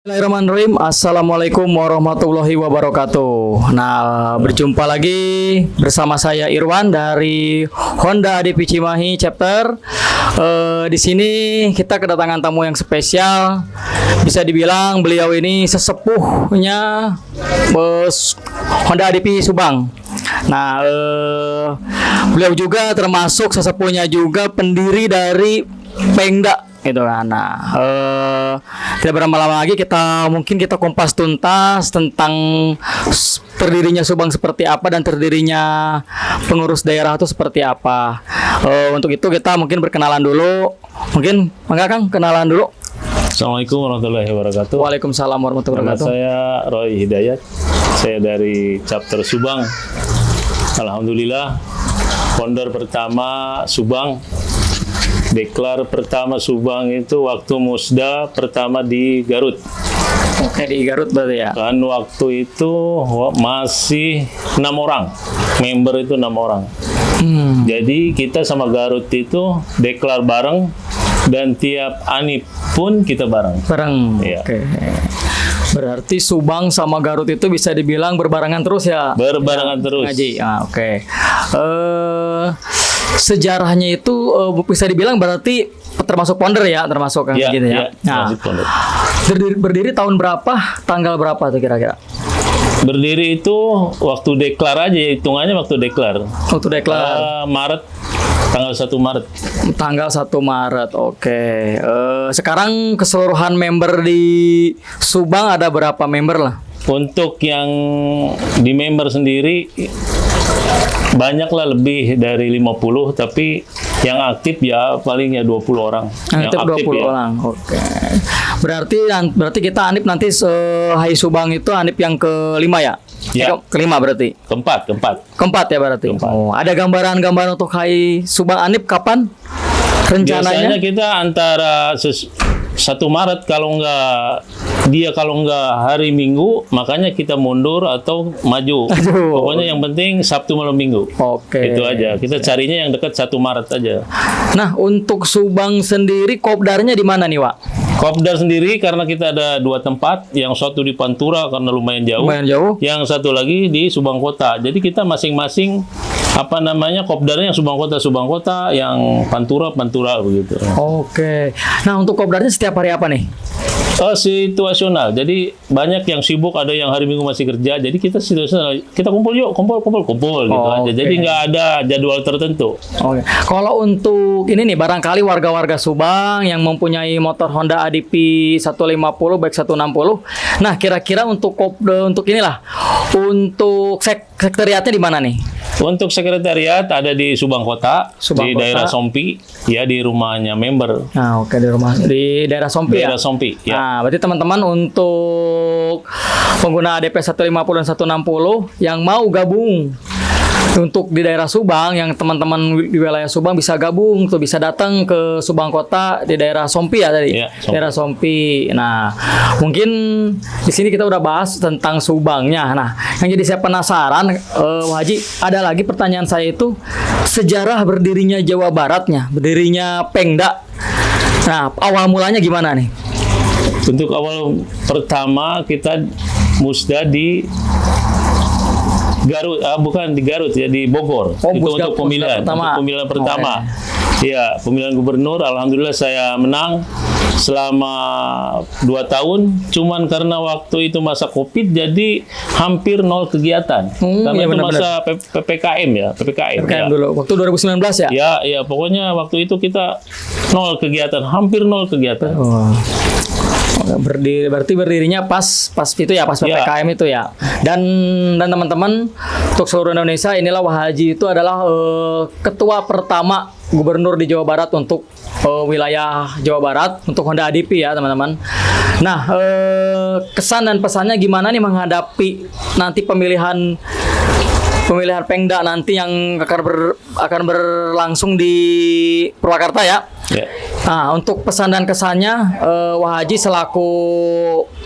Bismillahirrahmanirrahim. Assalamualaikum warahmatullahi wabarakatuh. Nah, berjumpa lagi bersama saya Irwan dari Honda ADP Cimahi chapter. Di sini kita kedatangan tamu yang spesial. Bisa dibilang beliau ini sesepuhnya Honda ADP Subang. Nah, beliau juga termasuk sesepuhnya juga pendiri dari Pengda gitu kan. Nah, tidak berlama-lama lagi kita kupas tuntas tentang terdirinya Subang seperti apa dan terdirinya pengurus daerah itu seperti apa. Untuk itu kita mungkin berkenalan dulu. Mungkin enggak Kang, kenalan dulu. Assalamualaikum warahmatullahi wabarakatuh. Waalaikumsalam warahmatullahi Nama wabarakatuh. saya Roy Hidayat. Saya dari chapter Subang. Alhamdulillah, founder pertama Subang. Deklar pertama Subang itu waktu Musda pertama di Garut. Oke, di Garut berarti ya. Kan waktu itu masih 6 orang. Member itu 6 orang. Jadi kita sama Garut itu deklar bareng dan tiap ANIP pun kita bareng. Bareng. Iya. Oke. Berarti Subang sama Garut itu bisa dibilang berbarengan terus ya? Berbarengan terus. Ngaji. Oke. Sejarahnya itu bisa dibilang berarti termasuk founder ya, termasuk kan gitu ya. Nah, berdiri tahun berapa, tanggal berapa tuh kira-kira? Berdiri itu waktu deklar aja, hitungannya waktu deklar. Waktu deklar. Maret, tanggal 1 Maret. Tanggal 1 Maret, oke. Sekarang keseluruhan member di Subang ada berapa member lah? Untuk yang di member sendiri banyaklah, lebih dari 50, tapi yang aktif ya paling ya 20 orang. Aktif 20 ya. orang, oke. Berarti kita Anip nanti Hai Subang itu Anip yang kelima ya? Ya. Kelima berarti? Keempat Ya berarti? Keempat. Oh, ada gambaran untuk Hai Subang Anip kapan rencananya? Biasanya kita antara 1 Maret kalau nggak hari Minggu, makanya kita mundur atau maju. Pokoknya yang penting Sabtu malam Minggu. Oke. Itu aja. Kita carinya yang dekat 1 Maret aja. Nah, untuk Subang sendiri kopdarnya di mana nih, Wak? Kopdar sendiri karena kita ada 2 tempat, yang satu di Pantura karena lumayan jauh. Yang satu lagi di Subang Kota. Jadi kita masing-masing kopdarnya yang Subang Kota, yang Pantura begitu. Oke. Nah, untuk kopdarnya setiap hari apa nih? Situasional. Jadi banyak yang sibuk, ada yang hari Minggu masih kerja. Jadi kita situasional. Kita kumpul gitu aja. Jadi nggak ada jadwal tertentu. Oke. Kalau untuk ini nih, barangkali warga-warga Subang yang mempunyai motor Honda ADP 150 baik 160. Nah, kira-kira untuk inilah, untuk sekretariatnya di mana nih? Untuk sekretariat ada di Subang Kota, daerah Sompi, ya, di rumahnya member. Nah, oke, di daerah Sompi ya. Daerah Sompi, ya. Nah, berarti teman-teman untuk pengguna ADP 150 dan 160 yang mau gabung untuk di daerah Subang, yang teman-teman di wilayah Subang bisa gabung tuh, bisa datang ke Subang Kota di daerah Sompi ya tadi. Ya, Sompi. Daerah Sompi. Nah, mungkin di sini kita udah bahas tentang Subangnya. Nah, yang jadi saya penasaran, Wah Haji, ada lagi pertanyaan saya itu sejarah berdirinya Jawa Baratnya, berdirinya Pengda. Nah, awal mulanya gimana nih? Untuk awal pertama kita Musda di Garut, bukan di Garut ya, di Bogor. Itu untuk pemilihan pertama. Iya, pemilihan gubernur. Alhamdulillah saya menang selama 2 tahun. Cuman karena waktu itu masa Covid, jadi hampir 0 kegiatan. Karena iya, itu benar-benar. masa PPKM ya. PPKM ya. dulu, waktu 2019 ya? Ya, pokoknya waktu itu kita 0 kegiatan, hampir 0 kegiatan. Berarti berdirinya pas itu ya, pas PPKM itu ya. Dan teman-teman, untuk seluruh Indonesia, inilah Wah Haji itu adalah ketua pertama gubernur di Jawa Barat untuk wilayah Jawa Barat untuk Honda ADP ya, teman-teman. Nah, kesan dan pesannya gimana nih menghadapi nanti pemilihan Pengda nanti yang akan berlangsung di Purwakarta ya? Ya. Nah, untuk pesan dan kesannya, Wah Haji selaku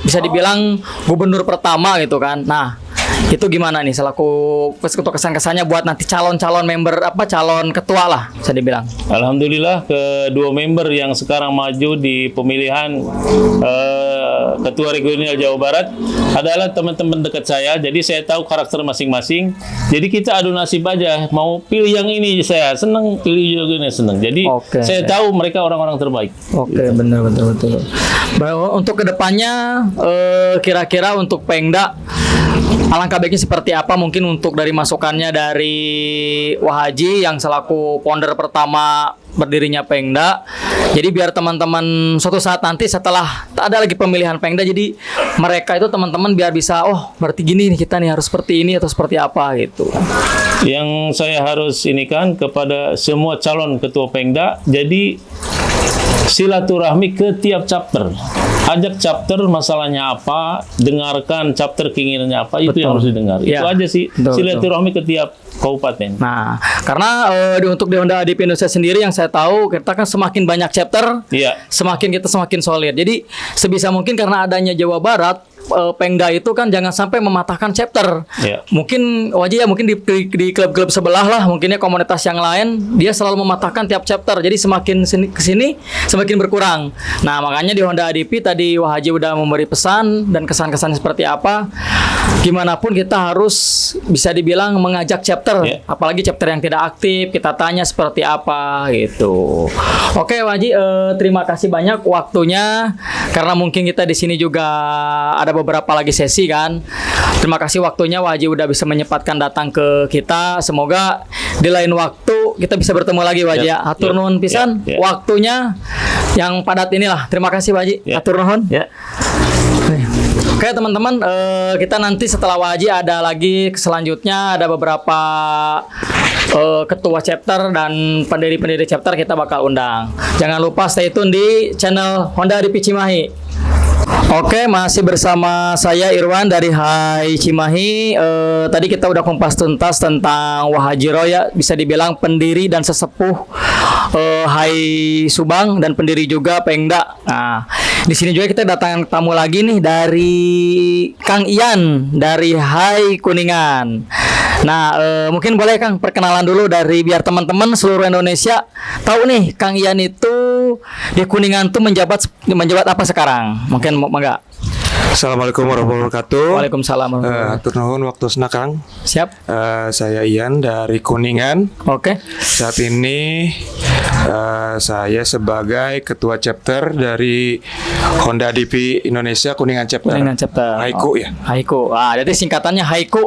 bisa dibilang gubernur pertama gitu kan. Nah, itu gimana nih selaku kesan-kesannya buat nanti calon-calon member, calon ketua lah bisa dibilang. Alhamdulillah kedua member yang sekarang maju di pemilihan Ketua Regional Jawa Barat adalah teman-teman dekat saya. Jadi saya tahu karakter masing-masing. Jadi kita adu nasib aja. Mau pilih yang ini saya senang, pilih juga ini senang. Jadi saya tahu mereka orang-orang terbaik. Oke, benar betul. Untuk kedepannya kira-kira untuk Pengda alangkah baiknya seperti apa, mungkin untuk dari masukannya dari Wahaji yang selaku founder pertama berdirinya Pengda. Jadi biar teman-teman suatu saat nanti setelah tak ada lagi pemilihan Pengda, jadi mereka itu teman-teman biar bisa, oh berarti gini nih kita nih harus seperti ini atau seperti apa gitu. Yang saya harus ini kan kepada semua calon ketua Pengda, jadi silaturahmi ke tiap chapter. Ajak chapter masalahnya apa, dengarkan chapter keinginannya apa, itu yang harus didengar. Ya, itu aja sih, silaturahmi ke tiap kabupaten. Nah, karena untuk di Honda ADP Indonesia sendiri yang saya tahu, kita kan semakin banyak chapter, semakin kita semakin solid. Jadi sebisa mungkin karena adanya Jawa Barat, Pengda itu kan jangan sampai mematahkan chapter. Mungkin wajib ya, mungkin di klub-klub sebelah lah, mungkinnya komunitas yang lain dia selalu mematahkan tiap chapter. Jadi semakin kesini semakin berkurang. Nah makanya di Honda ADP tadi Wahaji udah memberi pesan dan kesan-kesan seperti apa. Gimana pun kita harus bisa dibilang mengajak chapter, apalagi chapter yang tidak aktif, kita tanya seperti apa gitu. Oke Wahaji, terima kasih banyak waktunya, karena mungkin kita di sini juga ada beberapa lagi sesi kan. Terima kasih waktunya Wahaji udah bisa menyempatkan datang ke kita. Semoga di lain waktu kita bisa bertemu lagi Wahaji ya. Hatur nuhun pisan waktunya yang padat inilah. Terima kasih Wahaji. Hatur nuhun. Oke teman-teman, kita nanti setelah Wahaji ada lagi selanjutnya ada beberapa ketua chapter dan pendiri-pendiri chapter kita bakal undang. Jangan lupa stay tune di channel Honda ADP Cimahi. Oke, masih bersama saya Irwan dari Hai Cimahi. Tadi kita udah kumpas tuntas tentang Wahaji Roya, bisa dibilang pendiri dan sesepuh Hai Subang dan pendiri juga Pengda. Nah, di sini juga kita datang tamu lagi nih dari Kang Ian dari Hai Kuningan. Nah, mungkin boleh Kang perkenalan dulu dari biar teman-teman seluruh Indonesia tahu nih Kang Ian itu di Kuningan tuh menjabat apa sekarang? Mungkin enggak. Assalamualaikum warahmatullahi wabarakatuh. Waalaikumsalam. Atur nuhun waktu Kang. Siap. Saya Ian dari Kuningan. Oke. Saat ini saya sebagai ketua chapter dari Honda ADP Indonesia Kuningan chapter. Kuningan chapter. Haiku ya. Haiku. Jadi singkatannya Haiku.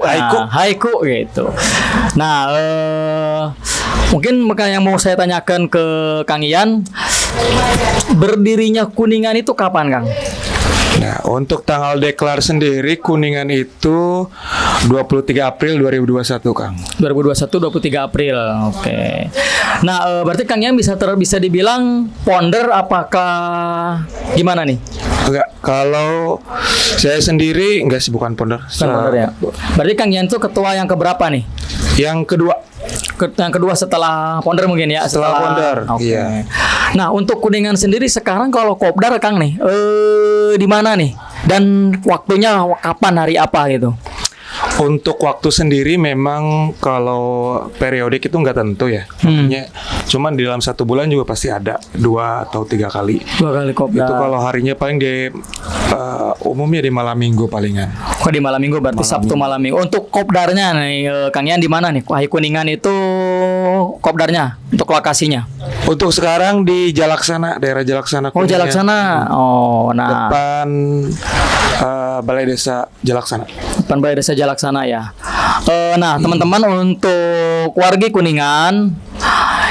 Haiku gitu. Nah, mungkin yang mau saya tanyakan ke Kang Ian, berdirinya Kuningan itu kapan, Kang? Nah, untuk tanggal deklar sendiri Kuningan itu 23 April 2021, Kang. 2021 23 April. Oke. Nah, berarti Kang Ian bisa dibilang founder apakah gimana nih? Enggak, kalau saya sendiri enggak sih, bukan founder. Founder ya. Berarti Kang Ian itu ketua yang keberapa nih? Yang kedua. Yang kedua setelah founder mungkin ya? Setelah founder. Iya. Nah, untuk Kuningan sendiri sekarang kalau kopdar Kang nih, di mana nih? Dan waktunya kapan, hari apa gitu? Untuk waktu sendiri memang kalau periodik itu nggak tentu ya. Artinya cuman di dalam 1 bulan juga pasti ada 2 atau 3 kali. 2 kali kopdar. Itu kalau harinya paling di umumnya di malam minggu palingan. Di malam minggu berarti Sabtu malam minggu. Untuk kopdarnya nih Kang Ian di mana nih? Hai Kuningan itu kopdarnya untuk lokasinya. Untuk sekarang di Jalaksana, daerah Jalaksana Kuningan. Jalaksana. Nah. Depan Balai Desa Jalaksana. Depan Balai Desa Jalaksana ya. Nah, teman-teman, untuk wargi Kuningan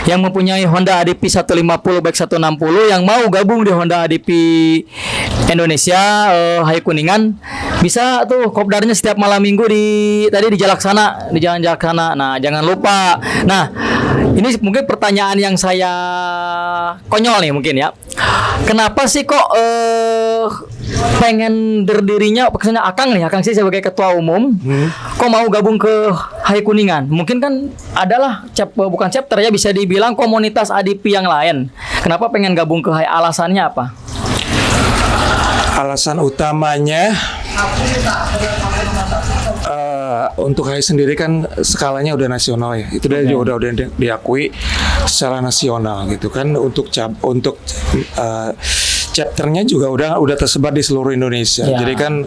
yang mempunyai Honda ADP 150 baik 160 yang mau gabung di Honda ADP Indonesia Hai Kuningan, bisa tuh kopdarnya setiap malam minggu di Jalaksana, di Jalan Jalaksana. Nah, jangan lupa. Nah, ini mungkin pertanyaan yang saya konyol nih mungkin ya. Kenapa sih kok pengen berdirinya, maksudnya Akang sih sebagai ketua umum, kok mau gabung ke Hai Kuningan? Mungkin kan adalah bukan chapter ya, bisa dibilang komunitas ADP yang lain. Kenapa pengen gabung ke Hai? Alasannya apa? Alasan utamanya untuk Hai sendiri kan skalanya udah nasional ya. Itu udah diakui secara nasional gitu kan. Untuk chapternya juga udah tersebar di seluruh Indonesia. Ya. Jadi kan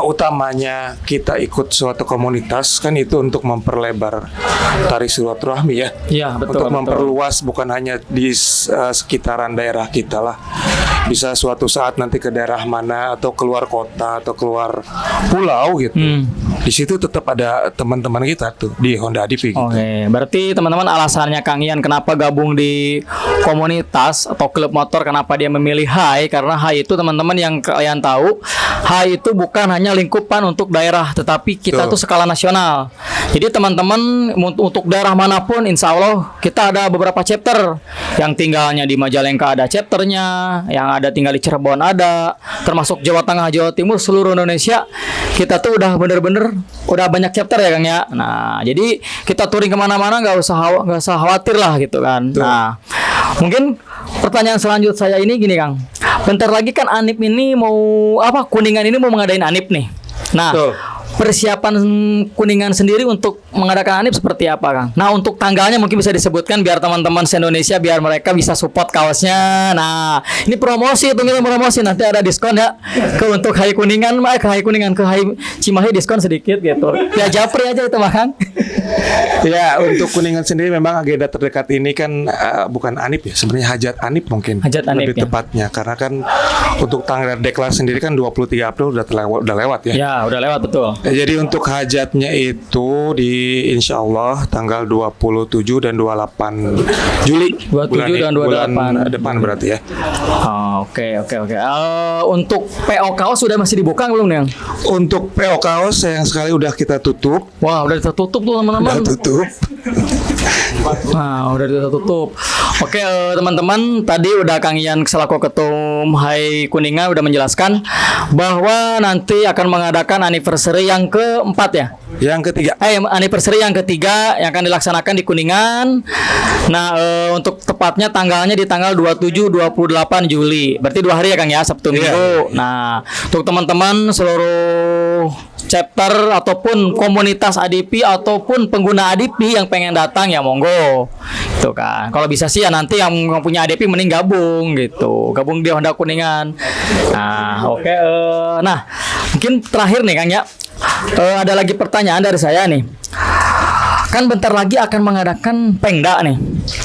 utamanya kita ikut suatu komunitas kan itu untuk memperlebar tari silaturahmi ya. Iya, betul. Untuk memperluas bukan hanya di sekitaran daerah kita lah. Bisa suatu saat nanti ke daerah mana atau keluar kota atau keluar pulau gitu. Di situ tetap ada teman-teman kita tuh di Honda ADP gitu. Oke, berarti teman-teman alasannya Kang Ian kenapa gabung di komunitas atau klub motor, kenapa dia memilih HAI, karena HAI itu teman-teman yang kalian tahu, HAI itu bukan hanya lingkupan untuk daerah, tetapi kita tuh skala nasional. Jadi teman-teman untuk daerah manapun, insya Allah kita ada beberapa chapter. Yang tinggalnya di Majalengka ada chapternya, yang ada tinggal di Cirebon ada, termasuk Jawa Tengah, Jawa Timur, seluruh Indonesia. Kita tuh udah bener-bener udah banyak chapter ya Kang ya. Nah, jadi kita touring kemana-mana nggak usah khawatir lah gitu kan. Nah, mungkin pertanyaan selanjutnya saya ini gini Kang. Bentar lagi kan Anip ini mau Kuningan ini mau mengadain Anip nih. Nah, persiapan Kuningan sendiri untuk mengadakan Anip seperti apa Kang? Nah, untuk tanggalnya mungkin bisa disebutkan biar teman-teman se-Indonesia biar mereka bisa support kaosnya. Nah, ini promosi, tunggu promosi, nanti ada diskon ya untuk HAI Kuningan, ke HAI Cimahi diskon sedikit gitu. Ya japri aja itu mah Kang. Ya, untuk Kuningan sendiri memang agenda terdekat ini kan bukan Anip ya, sebenarnya Hajat Anip mungkin Hajat Anip, lebih ya. tepatnya, karena kan untuk tanggal deklar sendiri kan 23 April udah lewat ya. Ya, udah lewat betul. Jadi untuk hajatnya itu di insya Allah tanggal 27 dan 28 Juli 27 dan 28 bulan depan berarti ya. Oke. Untuk PO kaos sudah masih dibuka belum nih? Untuk PO kaos sayang sekali udah kita tutup. Wah, udah tertutup tuh teman-teman. Udah tutup. Nah, udah tertutup. Oke, teman-teman, tadi udah Kang Ian selaku ketum HAI Kuningan udah menjelaskan bahwa nanti akan mengadakan anniversary yang keempat ya. Yang ketiga. Anniversary yang ketiga yang akan dilaksanakan di Kuningan. Nah, untuk tepatnya tanggalnya di tanggal 27-28 Juli. Berarti 2 hari ya Kang ya, Sabtu Minggu. Nah, untuk teman-teman seluruh chapter ataupun komunitas ADP ataupun pengguna ADP yang pengen datang ya monggo. Gitu kan. Kalau bisa sih ya nanti yang punya ADP mending gabung gitu. Gabung di Honda Kuningan. Nah, oke. Nah, mungkin terakhir nih Kang ya. Ada lagi pertanyaan dari saya nih. Kan bentar lagi akan mengadakan Pengda nih.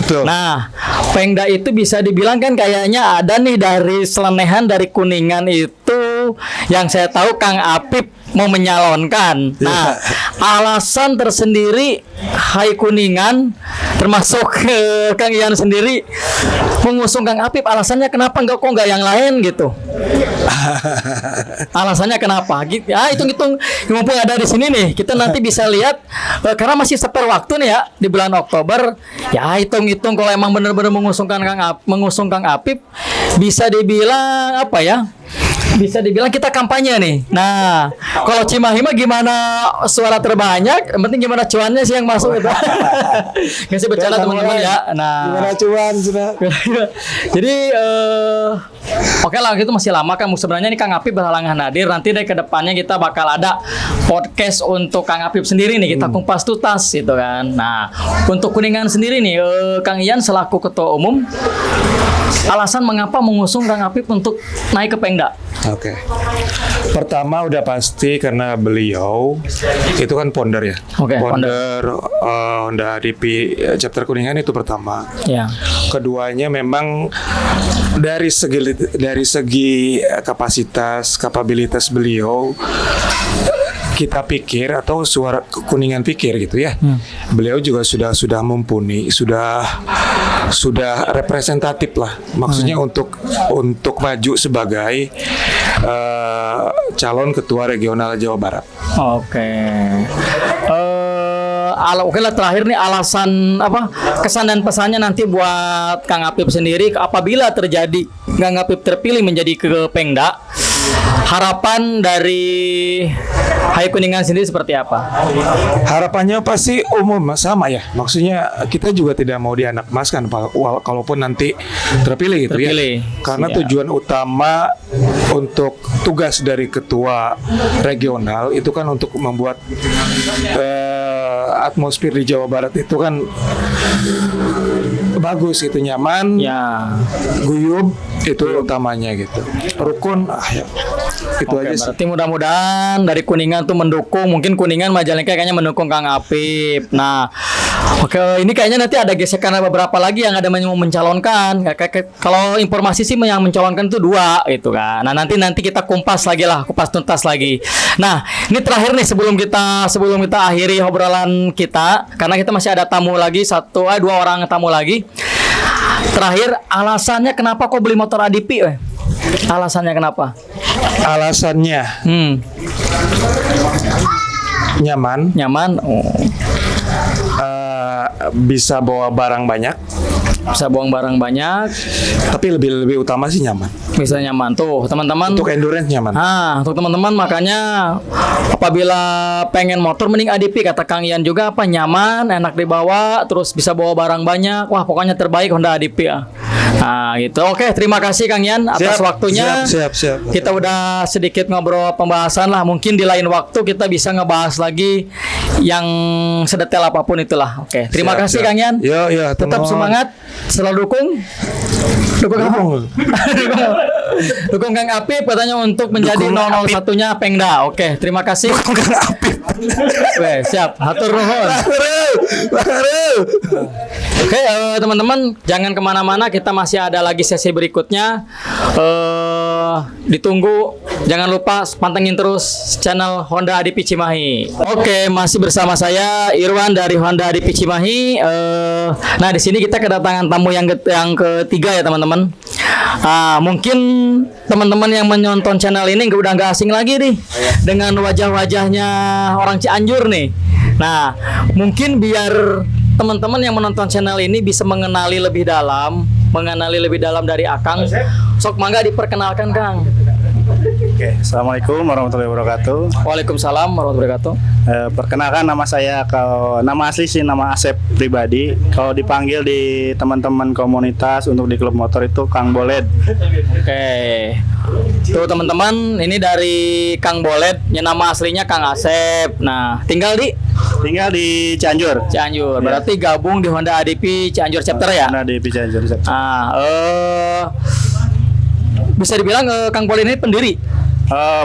Betul. Nah, Pengda itu bisa dibilang kan kayaknya ada nih dari selenehan dari Kuningan itu yang saya tahu Kang Apip mau menyalonkan. Nah, alasan tersendiri HAI Kuningan termasuk Kang Ian sendiri mengusung Kang Apip, alasannya kenapa nggak yang lain gitu? Alasannya kenapa? Gitu. Ya, hitung-hitung mumpung ada di sini nih, kita nanti bisa lihat karena masih spare waktu nih ya di bulan Oktober. Ya, hitung-hitung kalau emang benar-benar mengusung Kang Apip, bisa dibilang apa ya? Bisa dibilang kita kampanye nih. Nah, kalau Cimahi mah gimana suara terbanyak, yang penting gimana cuannya sih yang masuk itu. Ngasih bercanda teman-teman ya. Nah, Gimana cuan sudah? jadi oke lah, itu masih lama kan. Sebenarnya ini Kang Apip berhalangan hadir. Nanti dari kedepannya kita bakal ada podcast untuk Kang Apip sendiri nih. Kita kupas tuntas gitu kan. Nah, untuk Kuningan sendiri nih, Kang Ian selaku ketua umum, alasan mengapa mengusung Kang Apip untuk naik ke Pengda? Oke. Pertama udah pasti karena beliau itu kan founder ya. Oke, founder Honda ADP chapter Kuningan itu pertama. Ya. Keduanya memang dari segi kapabilitas beliau, kita pikir atau suara Kuningan pikir gitu ya. Beliau juga sudah mumpuni, sudah representatif lah. Maksudnya untuk maju sebagai calon ketua regional Jawa Barat. Oke. Oke lah, terakhir nih alasan kesan dan pesannya nanti buat Kang Apip sendiri apabila terjadi Kang Apip terpilih menjadi ke Pengda, harapan dari HAI Kuningan sendiri seperti apa? Harapannya pasti umum sama ya. Maksudnya kita juga tidak mau dianakmaskan kalaupun nanti terpilih gitu ya. Karena tujuan utama untuk tugas dari ketua regional itu kan untuk membuat atmosfer di Jawa Barat itu kan bagus itu, nyaman, Ya. guyub itu utamanya gitu. Rukun ya. Itu Oke, aja sih. berarti mudah-mudahan dari Kuningan tuh mendukung, mungkin Kuningan Majalengka kayaknya mendukung Kang Apip. Nah, oke, ini kayaknya nanti ada gesekan beberapa lagi yang ada yang mau mencalonkan. Kalau informasi sih yang mencalonkan tuh 2 gitu kan. Nah, nanti kita kupas lagi lah, kupas tuntas lagi. Nah, ini terakhir nih sebelum kita akhiri obrolan kita, karena kita masih ada tamu lagi 2 orang tamu lagi. Terakhir, alasannya kenapa kok beli motor ADP? Alasannya kenapa? Alasannya nyaman, Oh. bisa bawa barang banyak, Bisa buang barang banyak, tapi lebih utama sih nyaman. bisa nyaman tuh teman-teman. Untuk endurance nyaman. Untuk teman-teman makanya apabila pengen motor mending ADP, kata Kang Ian juga, apa, nyaman, enak dibawa, terus bisa bawa barang banyak. Wah, pokoknya terbaik Honda ADP ya. Nah, gitu. Oke, terima kasih Kang Ian atas waktunya. Siap. Kita udah sedikit ngobrol pembahasan lah. Mungkin di lain waktu kita bisa ngebahas lagi yang sedetail apapun itulah. Oke, terima kasih Kang Ian. Yo, Tetap semangat, selalu dukung dukung Kang Apip katanya untuk menjadi 001-nya Pengda. Oke, terima kasih. Kang Apip. Siap. Hatur nuhun. Oke, teman-teman, jangan kemana-mana. Kita masih ada lagi sesi berikutnya. Ditunggu. Jangan lupa pantengin terus channel Honda ADP Cimahi. Oke, masih bersama saya Irwan dari Honda ADP Cimahi. Nah, di sini kita kedatangan tamu yang ketiga ya, teman-teman. Mungkin teman-teman yang menonton channel ini udah nggak asing lagi nih dengan wajah-wajahnya orang Cianjur nih. Nah, mungkin biar teman-teman yang menonton channel ini bisa mengenali lebih dalam dari Akang. Sok mangga diperkenalkan, Kang. Oke, Assalamualaikum warahmatullahi wabarakatuh. Waalaikumsalam warahmatullahi wabarakatuh. Perkenalkan nama saya, kalau nama asli sih nama Asep pribadi. Kalau dipanggil di teman-teman komunitas untuk di klub motor itu Kang Boled. Oke. Tuh teman-teman, ini dari Kang Boled, yang nama aslinya Kang Asep. Nah, tinggal di Cianjur. Cianjur. Berarti gabung di Honda ADP Cianjur chapter ya? Nah, di Cianjur. Bisa dibilang Kang Boled ini pendiri.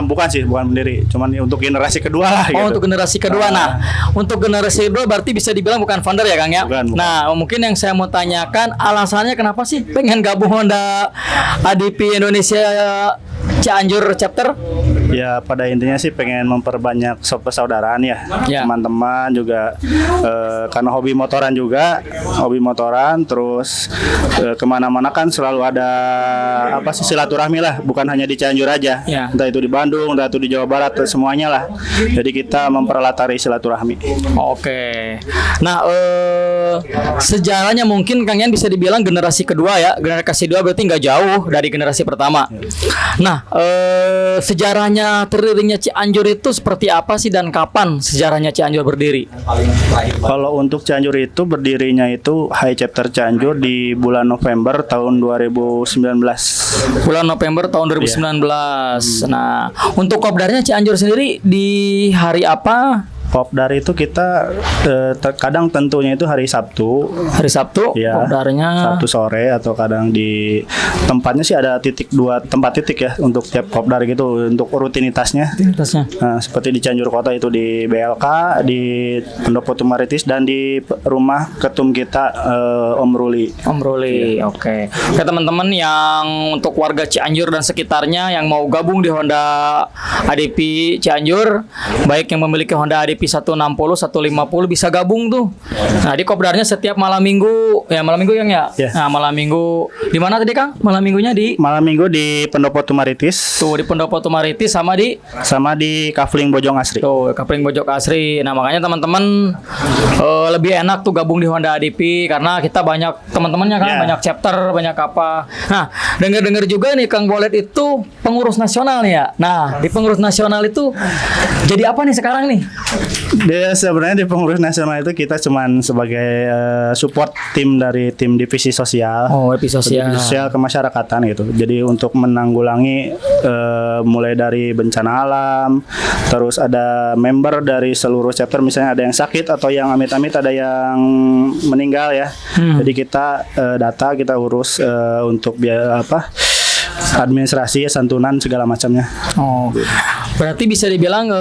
Bukan pendiri, cuman untuk generasi kedua lah. Oh, gitu. untuk generasi kedua. Nah, untuk generasi kedua berarti bisa dibilang bukan founder ya, Kang ya? Bukan. Nah, mungkin yang saya mau tanyakan alasannya kenapa sih pengen gabung Honda ADP Indonesia Cianjur chapter? Ya, pada intinya sih pengen memperbanyak persaudaraan ya. Ya. Teman-teman juga karena hobi motoran terus kemana-mana kan selalu ada silaturahmi lah, bukan hanya di Cianjur aja. Ya. Entah itu di Bandung, entah itu di Jawa Barat, semuanya lah. Jadi kita mempererat tali silaturahmi. Oke. Nah, sejarahnya mungkin Kang Yan bisa dibilang generasi kedua ya. Generasi kedua berarti nggak jauh dari generasi pertama. Nah, sejarahnya terdirinya Cianjur itu seperti apa sih dan kapan sejarahnya Cianjur berdiri? Kalau untuk Cianjur itu berdirinya itu High Chapter Cianjur di bulan November tahun 2019. Bulan November tahun 2019. Nah, untuk kopdarnya Cianjur sendiri di hari apa? Kopdar itu kita kadang tentunya itu hari Sabtu. Hari Sabtu, Ya, kopdarnya Sabtu sore, atau kadang di tempatnya sih ada tempat titik ya untuk tiap kopdar gitu untuk rutinitasnya. Tasnya. Nah, seperti di Cianjur Kota itu di BLK, di Pendopo Tumaritis, dan di rumah ketum kita Om Ruli. Om Ruli, oke. Oke teman-teman yang untuk warga Cianjur dan sekitarnya yang mau gabung di Honda ADP Cianjur, baik yang memiliki Honda ADP 160, 150 bisa gabung tuh. Nah, di kopdarnya setiap malam minggu yang ya. Ya. Nah, malam minggu di mana tadi Kang? Malam minggunya di Malam minggu di Pendopo Tumaritis. tuh di Pendopo Tumaritis sama di Kafling Bojong Asri. tuh Kapling Bojong Asri. Nah, makanya teman-teman lebih enak tuh gabung di Honda ADP karena kita banyak teman-temannya kan, Ya. banyak chapter, banyak apa. Nah, dengar-dengar juga nih Kang Boled itu pengurus nasional nih ya. Nah, di pengurus nasional itu jadi apa nih sekarang nih? Dia sebenarnya di pengurus nasional itu kita cuman sebagai support tim dari tim divisi sosial. Oh, divisi sosial. Divisi sosial kemasyarakatan gitu. Jadi untuk menanggulangi mulai dari bencana alam, terus ada member dari seluruh chapter, misalnya ada yang sakit atau yang amit-amit ada yang meninggal ya. Jadi kita data kita urus untuk biaya administrasi, santunan segala macamnya. Oh, berarti bisa dibilang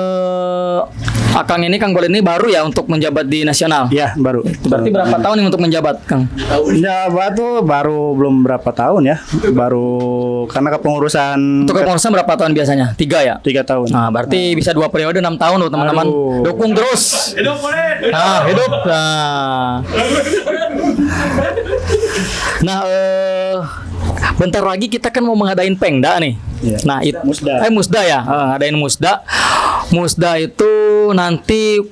Kang Bolet ini baru ya untuk menjabat di nasional? Iya, baru. Berarti berapa tahun nih untuk menjabat, Kang? Menjabat tuh baru belum berapa tahun ya. Baru karena kepengurusan. Untuk kepengurusan berapa tahun biasanya? 3 ya? 3 tahun. Nah, berarti bisa 2 periode 6 tahun loh teman-teman. Dukung terus. Hidup boleh. Nah, hidup. Nah, bentar lagi kita kan mau mengadain Pengda nih. Iya. Nah, Musda. Musda ya. Ngadain Musda. Musda itu nanti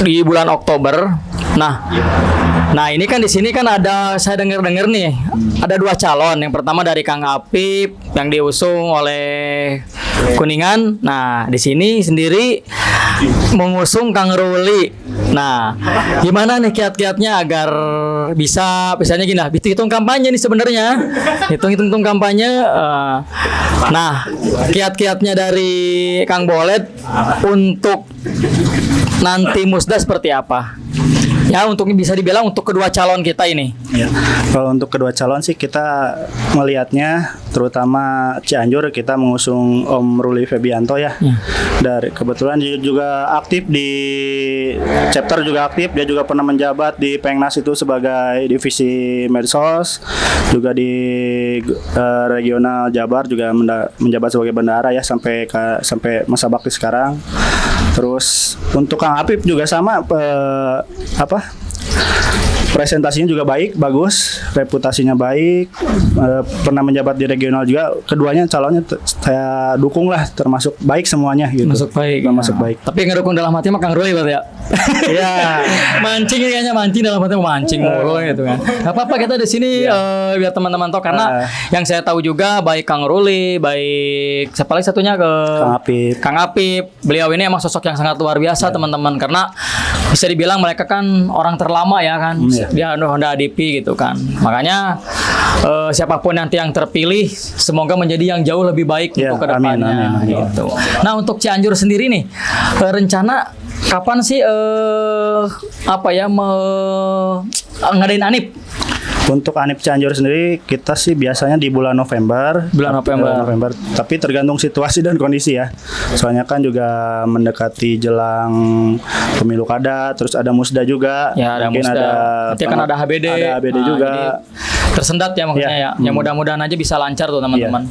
di bulan Oktober. Nah ini kan di sini kan ada, saya dengar nih ada 2 calon. Yang pertama dari Kang Apip yang diusung oleh Kuningan. Nah di sini sendiri mengusung Kang Ruli. Nah gimana nih kiat-kiatnya agar misalnya gini lah, hitung kampanye nih sebenarnya, hitung kampanye. Nah kiat-kiatnya dari Kang Bolet untuk nanti Musda seperti apa? Ya untuk bisa dibilang untuk kedua calon kita ini. Ya. Kalau untuk kedua calon sih kita melihatnya terutama Cianjur kita mengusung Om Ruli Febianto ya. Dari kebetulan dia juga aktif di chapter juga aktif, dia juga pernah menjabat di Pengnas itu sebagai divisi medsos, juga di regional Jabar juga menjabat sebagai bendahara ya sampai masa bakti sekarang. Terus untuk Kang Apip juga sama presentasinya juga bagus, reputasinya baik, pernah menjabat di regional juga. Keduanya calonnya saya dukung lah, termasuk baik semuanya gitu. Masuk baik. Tapi yang ngedukung dalam hati mah Kang Ruli berarti ya. Iya. Mancing ini kayaknya, mancing dalam hati mancing mulu gitu kan. Gak apa-apa kita di sini biar teman-teman tahu, karena yang saya tahu juga baik Kang Ruli, baik siapa lagi satunya Kang Apip. Beliau ini emang sosok yang sangat luar biasa teman-teman, karena bisa dibilang mereka kan orang terlama ya kan. Dia Honda ADP gitu kan. Makanya siapapun nanti yang terpilih semoga menjadi yang jauh lebih baik untuk kedepannya. Amin. Gitu. Nah untuk Cianjur sendiri nih rencana kapan sih ngadain Anip? Untuk Anip Cianjur sendiri kita sih biasanya di bulan November. November. Tapi tergantung situasi dan kondisi ya. Soalnya kan juga mendekati jelang pemilu kada, terus ada Musda juga. Ya, ada mungkin Musda. Nanti akan ada HBD. Ada HBD juga. Tersendat ya maksudnya ya. Ya mudah-mudahan aja bisa lancar tuh teman-teman.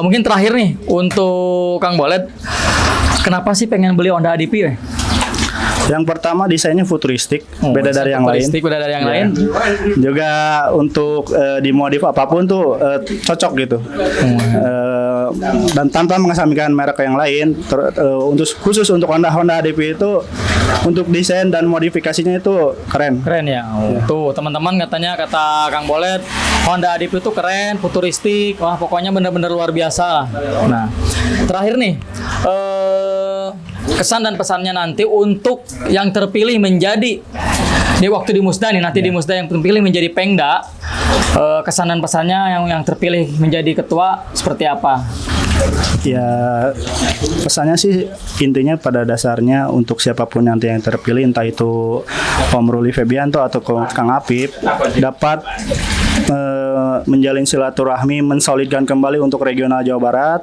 Mungkin terakhir nih untuk Kang Bolet, kenapa sih pengen beli Honda ADP ya? Yang pertama desainnya futuristik, beda dari yang lain. Juga untuk dimodif apapun tuh cocok gitu. Dan tanpa mengesampingkan merek yang lain. Khusus untuk Honda ADP itu untuk desain dan modifikasinya itu keren. Keren ya. Tuh teman-teman kata Kang Bolet, Honda ADP itu keren, futuristik. Wah pokoknya bener-bener luar biasa. Nah terakhir nih. Kesan dan pesannya nanti untuk yang terpilih menjadi di waktu di Musda nih, nanti di Musda yang terpilih menjadi Pengda, kesan dan pesannya yang terpilih menjadi ketua seperti apa? Ya pesannya sih intinya pada dasarnya untuk siapapun nanti yang terpilih, entah itu Om Ruli Febianto atau Kang Apip, dapat menjalin silaturahmi, mensolidkan kembali untuk regional Jawa Barat,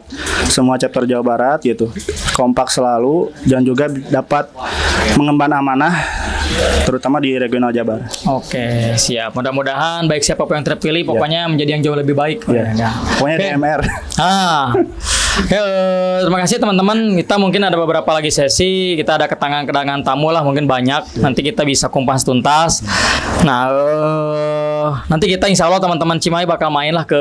semua chapter Jawa Barat gitu, kompak selalu, dan juga dapat mengemban amanah terutama di regional Jabar. Oke, siap. Mudah-mudahan baik siapapun yang terpilih pokoknya menjadi yang jauh lebih baik. Pokoknya DMR. Terima kasih teman-teman. Kita mungkin ada beberapa lagi sesi. Kita ada kedatangan tamu lah, mungkin banyak. Nanti kita bisa kumpas tuntas. Nah, nanti kita insya Allah teman-teman Cimahi bakal main lah ke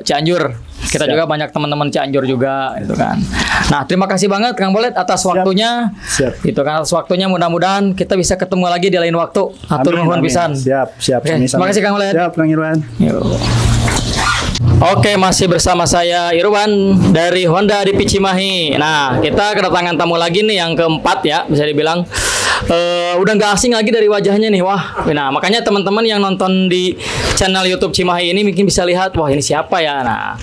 Cianjur. Kita juga banyak teman-teman Cianjur juga, gitu kan. Nah, terima kasih banget Kang Bolet atas waktunya. Itu kan atas waktunya. Mudah-mudahan kita bisa ketemu lagi di lain waktu. Atur nuhun pisan. Siap. Terima kasih Kang Bolet. Siap, Kang Irwan. Yuk. Oke, masih bersama saya Irwan dari Honda ADP Cimahi. Nah, kita kedatangan tamu lagi nih yang keempat ya, bisa dibilang udah nggak asing lagi dari wajahnya nih. Wah, nah makanya teman-teman yang nonton di channel YouTube Cimahi ini mungkin bisa lihat, wah ini siapa ya. Nah,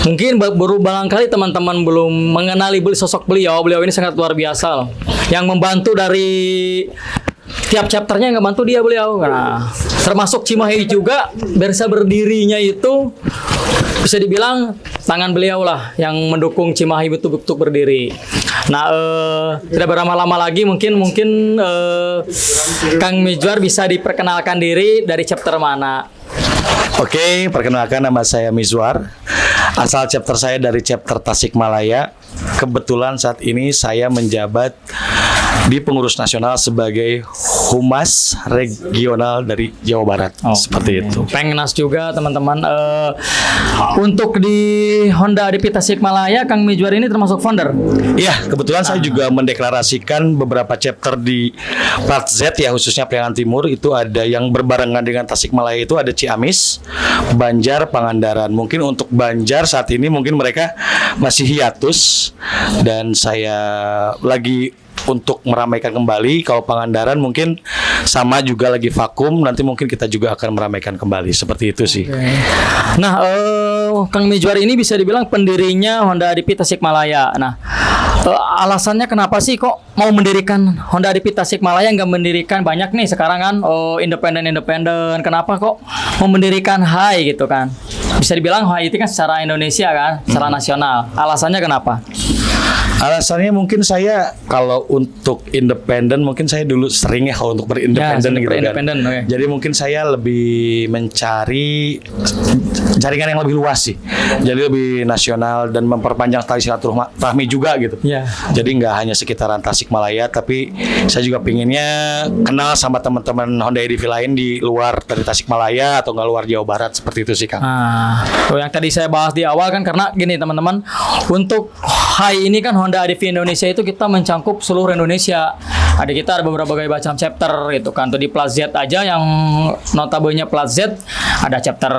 mungkin baru barangkali teman-teman belum mengenali sosok beliau. Beliau ini sangat luar biasa loh, yang membantu dari tiap chapternya yang ngebantu dia beliau. Nah, termasuk Cimahi juga bisa berdirinya itu bisa dibilang tangan beliau lah yang mendukung Cimahi betul-betul berdiri. Nah, tidak berlama-lama lagi mungkin Kang Mizwar bisa diperkenalkan diri dari chapter mana? Oke, perkenalkan nama saya Mizwar. Asal chapter saya dari chapter Tasikmalaya. Kebetulan saat ini saya menjabat di pengurus nasional sebagai Humas Regional dari Jawa Barat. Seperti itu. Pengnas juga teman-teman. Untuk di Honda ADP Tasikmalaya, Kang Mizwar ini termasuk founder. Iya, kebetulan saya juga mendeklarasikan beberapa chapter di Plat Z ya, khususnya Priangan Timur. Itu ada yang berbarengan dengan Tasikmalaya, itu ada Ciamis, Banjar, Pangandaran. Mungkin untuk Banjar saat ini mungkin mereka masih hiatus dan saya lagi untuk meramaikan kembali. Kalau Pangandaran mungkin sama juga lagi vakum, nanti mungkin kita juga akan meramaikan kembali, seperti itu sih. Nah, Kang Mizwar ini bisa dibilang pendirinya Honda ADP Tasikmalaya. Nah, alasannya kenapa sih kok mau mendirikan Honda ADP Tasikmalaya, nggak mendirikan banyak nih sekarang kan independen, kenapa kok mau mendirikan HAI gitu kan? Bisa dibilang HAI itu kan secara Indonesia kan, secara nasional. Alasannya kenapa? Alasannya mungkin saya kalau untuk independen mungkin saya dulu sering ya kalau untuk berindependen gitu kan. Okay. Jadi mungkin saya lebih mencari jaringan yang lebih luas sih. Jadi lebih nasional dan memperpanjang tali silaturahmi juga gitu. Yeah. Jadi nggak hanya sekitaran Tasikmalaya, tapi saya juga pinginnya kenal sama teman-teman Honda EDV lain di luar dari Tasikmalaya atau nggak luar Jawa Barat, seperti itu sih Kang. Yang tadi saya bahas di awal kan, karena gini teman-teman, untuk HAI ini kan Honda ADV Indonesia itu kita mencangkup seluruh Indonesia. Kita ada beberapa macam chapter gitu kan. Tuh di Plat Z aja yang notabene Plat Z ada chapter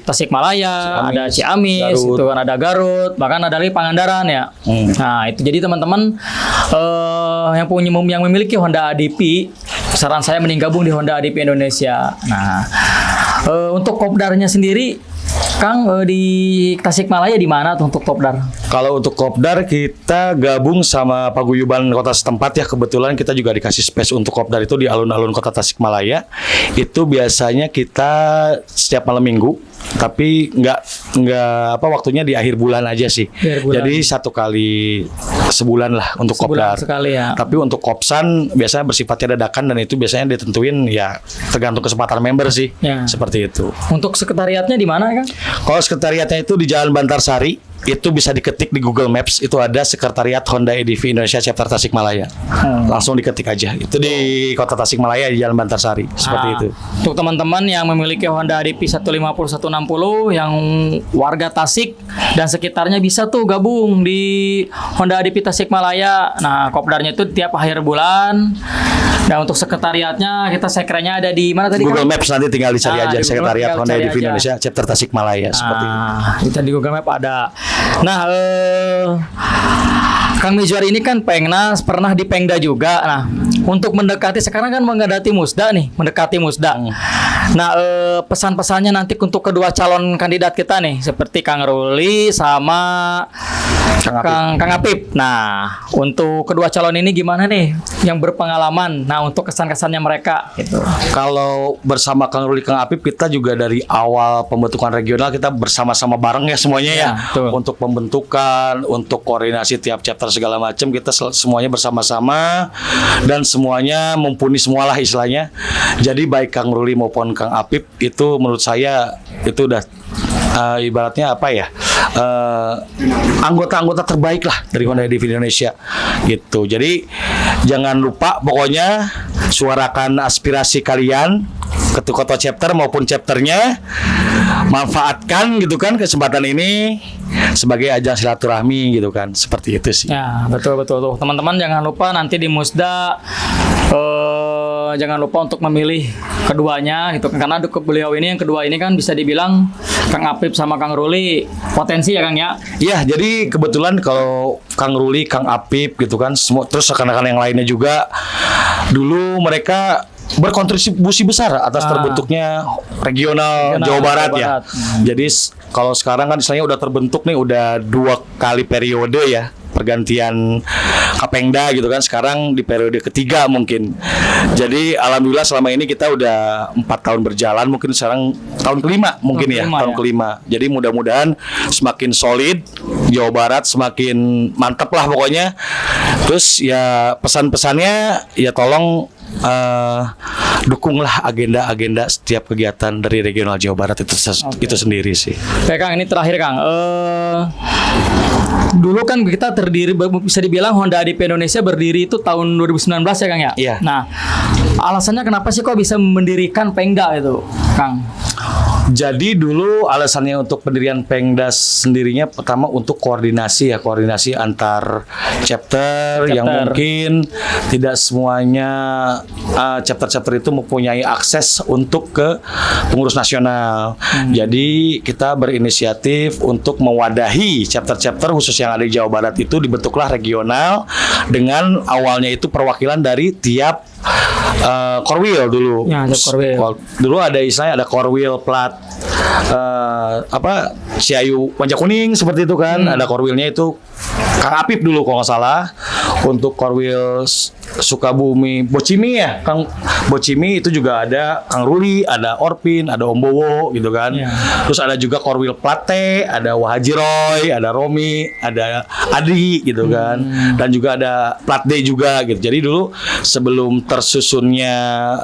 Tasikmalaya, ada Ciamis, Garut. itu kan ada Garut, bahkan ada lagi Pangandaran ya. Nah, itu jadi teman-teman yang memiliki Honda ADP, saran saya mending gabung di Honda ADP Indonesia. Nah, untuk kopdarnya sendiri Kang, di Tasikmalaya di mana tuh untuk kopdar? Kalau untuk kopdar kita gabung sama paguyuban kota setempat ya. Kebetulan kita juga dikasih space untuk kopdar itu di alun-alun kota Tasikmalaya. Itu biasanya kita setiap malam minggu, tapi nggak waktunya di akhir bulan aja sih. Jadi 1 kali sebulan lah untuk kopdar. Sekali ya. Tapi untuk kopsan biasanya bersifatnya dadakan dan itu biasanya ditentuin ya tergantung kesempatan member sih. Ya. Seperti itu. Untuk sekretariatnya di mana, Kang? Kalau sekretariatnya itu di Jalan Bantarsari, itu bisa diketik di Google Maps, itu ada Sekretariat Honda EDV Indonesia Chapter Tasikmalaya. Langsung diketik aja. Itu di Kota Tasikmalaya di Jalan Bantarsari, seperti itu. Untuk teman-teman yang memiliki Honda ADP 150-160 yang warga Tasik dan sekitarnya bisa tuh gabung di Honda ADP Tasikmalaya. Nah, kopdarnya itu tiap akhir bulan. Dan untuk sekretariatnya saya kiranya ada di mana tadi? Google Maps nanti tinggal dicari aja Sekretariat Honda EDV aja. Indonesia Chapter Tasikmalaya, seperti itu. Itu di Google Map ada. Nah, Kang Mizwar ini kan Pengnas, pernah di Pengda juga. Nah, untuk mendekati sekarang kan mendekati Musda. Nah, pesan-pesannya nanti untuk kedua calon kandidat kita nih, seperti Kang Ruli sama Kang Apip. Nah, untuk kedua calon ini gimana nih yang berpengalaman? Nah, untuk kesan-kesannya mereka gitu. Kalau bersama Kang Ruli, Kang Apip, kita juga dari awal pembentukan regional kita bersama-sama bareng ya semuanya ya. Untuk pembentukan, untuk koordinasi tiap chapter segala macam kita semuanya bersama-sama dan semuanya mumpuni semualah istilahnya. Jadi baik Kang Ruli maupun Kang Apip itu menurut saya itu udah ibaratnya apa ya, anggota-anggota terbaik lah dari Honda EDV Indonesia gitu. Jadi jangan lupa pokoknya suarakan aspirasi kalian ketua chapter maupun chapternya, manfaatkan gitu kan kesempatan ini sebagai ajang silaturahmi gitu kan, seperti itu sih. Ya, betul tuh teman-teman, jangan lupa nanti di Musda jangan lupa untuk memilih keduanya gitu kan, karena beliau ini yang kedua ini kan bisa dibilang Kang Apip sama Kang Ruli potensi ya Kang ya. Iya, jadi kebetulan kalau Kang Ruli, Kang Apip gitu kan, semua terus rekan-rekan yang lainnya juga dulu mereka berkontribusi besar atas terbentuknya regional Jawa Barat ya. Jadi kalau sekarang kan istilahnya udah terbentuk nih, udah 2 kali periode ya pergantian Kapengda gitu kan, sekarang di periode ketiga mungkin. Jadi alhamdulillah selama ini kita udah 4 tahun berjalan, mungkin sekarang tahun kelima mungkin tahun kelima. Jadi mudah-mudahan semakin solid Jawa Barat, semakin mantap lah pokoknya. Terus ya pesan-pesannya ya tolong dukunglah agenda-agenda setiap kegiatan dari regional Jawa Barat itu sendiri sih. Oke Kang, ini terakhir Kang. Dulu kan kita terdiri, bisa dibilang Honda ADP Indonesia berdiri itu tahun 2019 ya Kang ya? Iya. Nah, alasannya kenapa sih kok bisa mendirikan Pengda itu Kang? Jadi dulu alasannya untuk pendirian Pengda sendirinya pertama untuk koordinasi antar chapter yang mungkin tidak semuanya chapter-chapter itu mempunyai akses untuk ke pengurus nasional. Jadi kita berinisiatif untuk mewadahi chapter-chapter khusus yang ada di Jawa Barat itu, dibentuklah regional dengan awalnya itu perwakilan dari tiap Korwil dulu. Ya, ada Korwil. Dulu ada istilahnya ada Korwil plat Ciayu Wajah Kuning seperti itu kan. Ada Korwilnya itu Kang Apip dulu kalau nggak salah. Untuk Korwil Sukabumi Bocimi ya, Kang Bocimi itu juga ada Kang Ruli, ada Orpin, ada Om Bowo gitu kan. Terus ada juga Korwil Plate, ada Wahaji Roy, ada Romi, ada Adi gitu kan. Dan juga ada Plat D juga gitu. Jadi dulu sebelum tersusunnya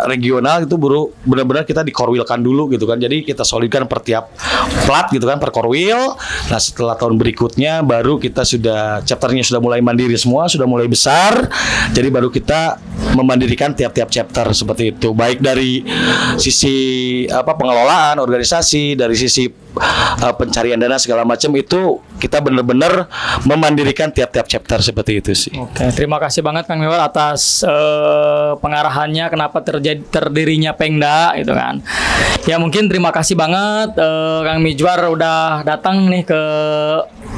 regional itu benar-benar kita dikorwilkan dulu gitu kan. Jadi kita solidkan per tiap plat gitu kan, per korwil. Nah setelah tahun berikutnya baru kita sudah chapternya sudah mulai mandiri semua, sudah mulai besar. Jadi baru kita memandirikan tiap-tiap chapter seperti itu. Baik dari sisi pengelolaan organisasi, dari sisi pencarian dana segala macam, itu kita benar-benar memandirikan tiap-tiap chapter seperti itu sih. Oke, terima kasih banget Kang Miwar atas pengarahannya kenapa terdirinya Pengda gitu kan. Ya mungkin terima kasih banget Kang Mijwar udah datang nih ke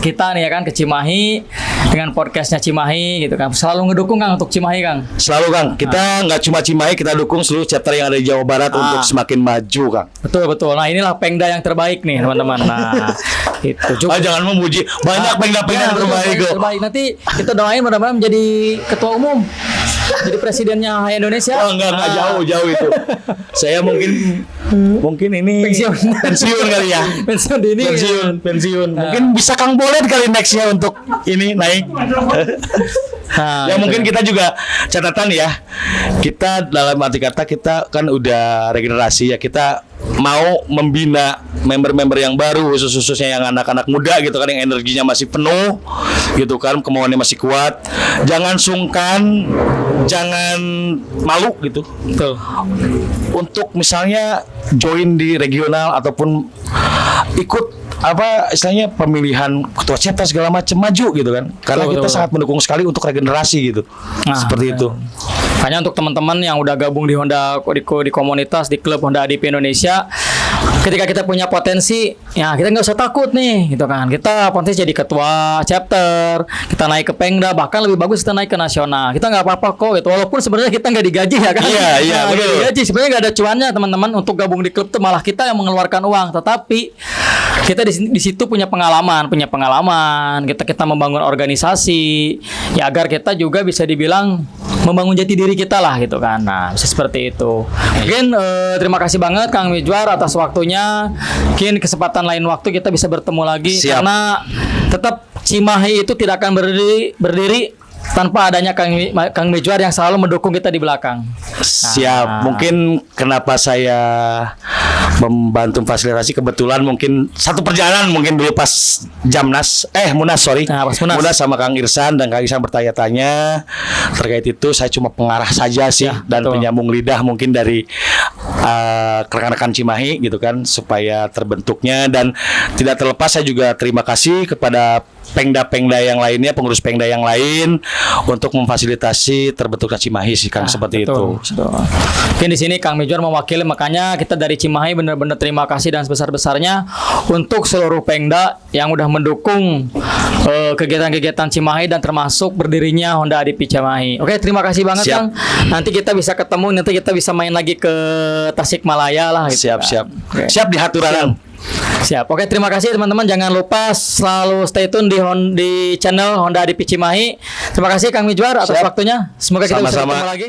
kita nih ya kan, ke Cimahi dengan podcastnya Cimahi gitu kan. Selalu ngedukung Kang untuk Cimahi Kang. Selalu Kang, kita nggak cuma Cimahi, kita dukung seluruh chapter yang ada di Jawa Barat untuk semakin maju Kang. Betul. Nah inilah Pengda yang terbaik nih teman-teman. Nah itu juga. Jangan memuji, banyak Pengda-Pengda yang terbaik kok. Nanti kita doain mudah-mudahan menjadi ketua umum, jadi presidennya Indonesia. Oh enggak jauh itu. Saya mungkin ini pensiun kali ya. Pensiun. Mungkin bisa Kang Bolet kali nextnya untuk ini naik. Ya mungkin kita juga catatan ya. Kita dalam arti kata kita kan udah regenerasi ya, kita mau membina member-member yang baru, khususnya yang anak-anak muda gitu kan, yang energinya masih penuh gitu kan, kemauannya masih kuat. Jangan sungkan, jangan malu gitu. Betul. Untuk misalnya join di regional ataupun ikut istilahnya pemilihan ketua chapter segala macam, maju gitu kan, karena kita sangat mendukung sekali untuk regenerasi gitu. Seperti itu. Hanya untuk teman-teman yang udah gabung di Honda, di komunitas, di klub Honda ADP Indonesia, ketika kita punya potensi, ya kita nggak usah takut nih, gitu kan. Kita potensi jadi ketua chapter, kita naik ke Pengda, bahkan lebih bagus kita naik ke nasional. Kita nggak apa-apa kok, gitu. Walaupun sebenarnya kita nggak digaji ya kan. Iya, betul. Digaji sebenarnya nggak ada cuannya teman-teman untuk gabung di klub tuh, malah kita yang mengeluarkan uang. Tetapi kita di situ punya pengalaman, kita membangun organisasi, ya agar kita juga bisa dibilang membangun jati diri kita lah gitu kan. Nah bisa seperti itu. Mungkin terima kasih banget Kang Mijwar atas waktunya. Mungkin kesempatan lain waktu kita bisa bertemu lagi. Siap. Karena tetap Cimahi itu tidak akan berdiri tanpa adanya Kang Mijwar yang selalu mendukung kita di belakang. Siap. Mungkin kenapa saya membantu fasilitasi, kebetulan mungkin satu perjalanan mungkin dulu pas Munas Munas sama Kang Irsan, dan Kang Irsan bertanya-tanya terkait itu. Saya cuma pengarah saja sih, dan penyambung lidah mungkin dari rekan-rekan Cimahi gitu kan, supaya terbentuknya. Dan tidak terlepas saya juga terima kasih kepada Pengda-Pengda yang lainnya, pengurus Pengda yang lain untuk memfasilitasi terbentuknya Cimahi sih Kang, seperti betul, itu. betul. Mungkin di sini Kang Mizwar mewakili, makanya kita dari Cimahi benar-benar terima kasih dan sebesar-besarnya untuk seluruh Pengda yang udah mendukung kegiatan-kegiatan Cimahi dan termasuk berdirinya Honda ADP Cimahi. Oke, terima kasih banget Siap. Kang. Nanti kita bisa ketemu, nanti kita bisa main lagi ke Tasikmalaya lah gitu, Siap, Kang. siap. Oke. Siap dihaturan. Siap. Oke, terima kasih teman-teman. Jangan lupa selalu stay tune di channel Honda ADP Cimahi. Terima kasih Kang Mizwar atas Siap. waktunya. Semoga kita bisa Sama-sama. ketemu lagi.